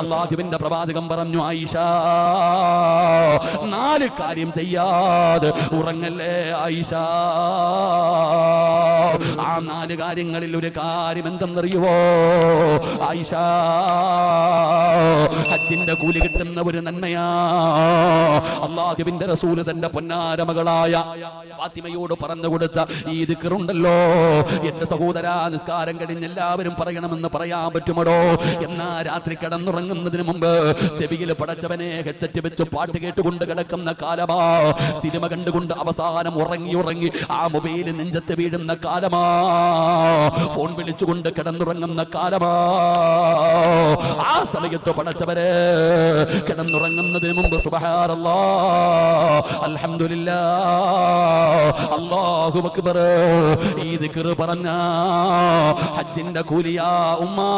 അല്ലാഹുവിന്റെ പ്രവാചകൻ പറഞ്ഞു, ആയിഷ 4 കാര്യം ചെയ്യാതെ ഉറങ്ങല്ലേ ആയിഷ. ആ 4 കാര്യങ്ങളിൽ ഒരു കാര്യം എന്തെന്നറിയുവോ ആയിഷ? ഹജ്ജിന്റെ കൂലി കിട്ടുന്ന ഒരു നന്മയാ. അല്ലാഹുവിന്റെ റസൂൽ തന്റെ പൊന്നാര മകളായ ഫാത്തിമയോട് പറഞ്ഞു കൊടുത്ത ഈ ദിക്റുണ്ടല്ലോ, എന്റെ സഹോദരാ, നിസ്കാരം കഴിഞ്ഞ് എല്ലാവരും പറയണമെന്ന് പറയാൻ പറ്റുമോ? എന്നാ രാത്രി കിടന്നുറങ്ങുന്നതിന് മുമ്പ് ചെവിയിൽ പടച്ചവനെ ഹെഡ്സെറ്റ് വെച്ച് പാട്ട് കേട്ടുകൊണ്ട് കിടക്കുന്ന കാലമാ. സിനിമ കണ്ടുകൊണ്ട് അവസാനം ഉറങ്ങി ആ മൊബൈൽ നെഞ്ചത്ത് വീഴുന്ന കാലമാ. ഫോൺ വിളിച്ചുകൊണ്ട് കിടന്നുറങ്ങുന്ന കാലമാ. ആ സമയത്ത് പടച്ചവരെ കിടന്നുറങ്ങുന്നതിന് മുമ്പ് സുബ്ഹാനല്ലാഹ്, അൽഹംദുലില്ലാഹ്, അല്ലാഹു അക്ബർ ഈ ദിക്ർ പറഞ്ഞ ഹജ്ജിന്റെ കൂലിയാ ഉമ്മാ.